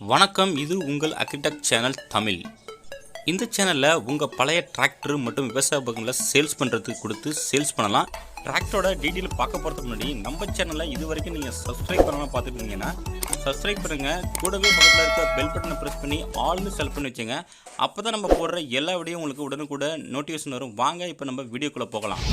வணக்கம், இது உங்கள் Agri Tech தமிழ். இந்த சேனலில் உங்கள் பழைய டிராக்டர் மற்றும் விவசாய உபகரணங்களை சேல்ஸ் பண்ணுறதுக்கு கொடுத்து சேல்ஸ் பண்ணலாம். டிராக்டரோட டீட்டெயில் பார்க்க போகிறதுக்கு முன்னாடி நம்ம சேனலில் இது வரைக்கும் நீங்கள் சப்ஸ்கிரைப் பண்ணாமல் பார்த்துட்டு இருந்தீங்கன்னா சப்ஸ்கிரைப் பண்ணுங்கள். கூடவே பக்கத்தில் இருக்க பெல் பட்டனை ப்ரெஸ் பண்ணி ஆல்னு செலக்ட் பண்ணி வச்சுங்க. அப்போ தான் நம்ம போடுற எல்லா வீடியோவும் உங்களுக்கு உடனுக்குட நோட்டிஃபிகேஷன் வரும். வாங்க இப்போ நம்ம வீடியோக்குள்ளே போகலாம்.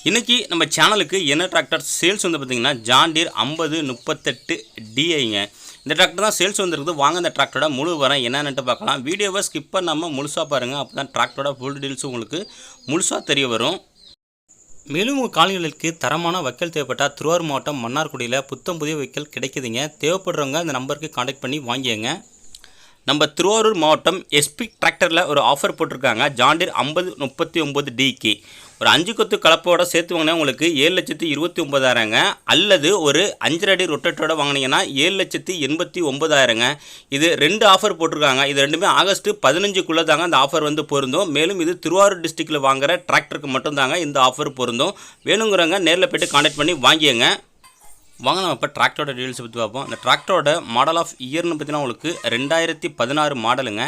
இன்றைக்கி நம்ம சேனலுக்கு என்ன டிராக்டர் சேல்ஸ் வந்து பார்த்திங்கன்னா ஜான் டீர் 5038 DIங்க. இந்த டிராக்டர் தான் சேல்ஸ் வந்துருக்குது. வாங்க இந்த டிராக்டரோட முழு வரம் என்னென்னுட்டு பார்க்கலாம். வீடியோவை ஸ்கிப் பண்ணாமல் முழுசாக பாருங்கள். அப்போ தான் டிராக்டரோட ஃபுல் டீட்டெயில்ஸ் உங்களுக்கு முழுசாக தெரிய வரும். மேலும் உங்கள் காலங்களுக்கு தரமான வைக்கல் தேவைப்பட்டால் திருவாரூர் மாவட்டம் மன்னார்குடியில் புத்தம் புதிய வைக்கல் கிடைக்குதுங்க. தேவைப்படுறவங்க இந்த நம்பருக்கு கான்டாக்ட் பண்ணி வாங்கிங்க. நம்ம திருவாரூர் மாவட்டம் SP டிராக்டரில் ஒரு ஆஃபர் போட்டிருக்காங்க. ஜான் டீர் 5039Dக்கு ஒரு 5 கொத்து கலப்போட சேர்த்து வாங்கினா உங்களுக்கு 7,29,000ங்க. அல்லது ஒரு 5 அடி ரொட்டேட்டரோட வாங்கினீங்கன்னா 7,89,000ங்க. இது 2 ஆஃபர் போட்டிருக்காங்க. இது ரெண்டுமே ஆகஸ்ட் 15க்குள்ளே தாங்க அந்த ஆஃபர் வந்து பொருந்தும். மேலும் இது திருவாரூர் டிஸ்ட்ரிக்டில் வாங்குகிற டிராக்டருக்கு மட்டும்தாங்க இந்த ஆஃபர் பொருந்தும். வேணுங்கிறவங்க நேரில் போய்ட்டு கான்டாக்ட் பண்ணி வாங்கிங்க. வாங்க நம்ம இப்போ டிராக்டரோட டீட்டெயில்ஸ் பற்றி பார்ப்போம். இந்த டிராக்டரோட மாடல் ஆஃப் இயர்னு பார்த்தீங்கன்னா உங்களுக்கு 2016 மாடலுங்க.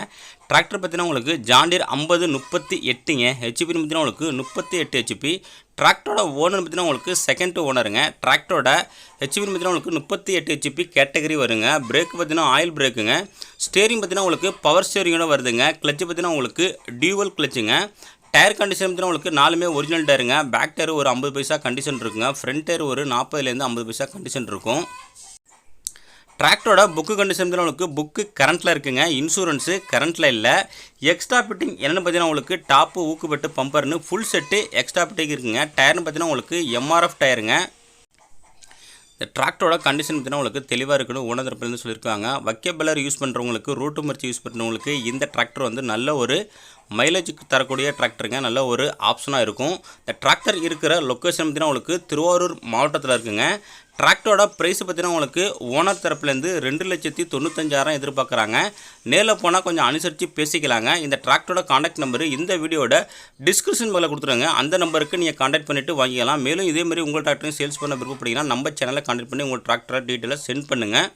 டிராக்டர் பார்த்தீங்கன்னா உங்களுக்கு ஜான் டீர் 5038ங்க. ஹெச்பின்னு பார்த்தீங்கன்னா உங்களுக்கு 38 HP. டிராக்டரோட ஓனர் பார்த்தீங்கன்னா உங்களுக்கு செகண்ட் ஓனருங்க. டிராக்டரோட ஹெச்பின்னு பார்த்தீங்கன்னா உங்களுக்கு 38 HP கேட்டகரி வருங்க. பிரேக் பார்த்தீங்கன்னா ஆயில் பிரேக்குங்க. ஸ்டேரிங் பார்த்தீங்கன்னா உங்களுக்கு பவர் ஸ்டேரிங்கோட வருதுங்க. கிளச்சு பார்த்தீங்கன்னா உங்களுக்கு டியூவல் கிளச்சுங்க. டயர் கண்டிஷன் பார்த்தீங்கன்னா உங்களுக்கு 4மே ஒரிஜினல் டயருங்க. பேக் டயர் ஒரு 50 பைசா கண்டிஷன் இருக்குங்க. ஃப்ரண்ட் டயர் ஒரு 40லேருந்து 50 பைசா கண்டிஷன் இருக்கும். டிராக்டரோட புக்கு கண்டிஷன் பார்த்தீங்கன்னா உங்களுக்கு புக்கு கரண்ட்டில் இருக்குங்க. இன்சூரன்ஸு கரண்ட்டில் இல்லை. எக்ஸ்ட்ரா ஃபிட்டிங் என்னென்னு பார்த்தீங்கன்னா உங்களுக்கு டாப்பு ஊக்குப்பட்டு பம்பர்னு ஃபுல் செட்டு எக்ஸ்ட்ரா ஃபிட்டிங் இருக்குங்க. டயர்னு பார்த்தீங்கன்னா உங்களுக்கு MRF டயருங்க. இந்த டிராக்டரோட கண்டிஷன் பார்த்தீங்கன்னா உங்களுக்கு தெளிவாக இருக்கணும். ஓனர் தரப்புலேருந்து சொல்லியிருக்காங்க. வைக்கபலர் யூஸ் பண்ணுறவங்களுக்கு, ரூட்டு மரிச்சி யூஸ் பண்ணுறவங்களுக்கு இந்த டிராக்டர் வந்து நல்ல ஒரு மைலேஜுக்கு தரக்கூடிய டிராக்டருங்க. நல்ல ஒரு ஆப்ஷனாக இருக்கும். இந்த டிராக்டர் இருக்கிற லொக்கேஷன் பார்த்தீங்கன்னா உங்களுக்கு திருவாரூர் மாவட்டத்தில் இருக்குங்க. டிராக்டரோட ப்ரைஸ் பார்த்தீங்கன்னா உங்களுக்கு ஓனர் தரப்புலேருந்து 2,95,000 எதிர்பார்க்குறாங்க. நேரில் போனால் கொஞ்சம் அனுசரித்து பேசிக்கலாங்க. இந்த டிராக்டரோட கான்டாக்ட் நம்பரு இந்த வீடியோட டிஸ்கிரிப்ஷன் மேலே கொடுத்துருங்க. அந்த நம்பருக்கு நீங்கள் கான்டாக்ட் பண்ணிவிட்டு வாங்கிக்கலாம். மேலும் இதேமாதிரி உங்கள் டிராக்டரையும் சேல்ஸ் பண்ண விருப்பப்பட்டீங்கன்னா நம்ம சேனலை கான்டாக்ட் பண்ணி உங்கள் டிராக்டரை டீட்டெயிலாக சென்ட் பண்ணுங்கள்.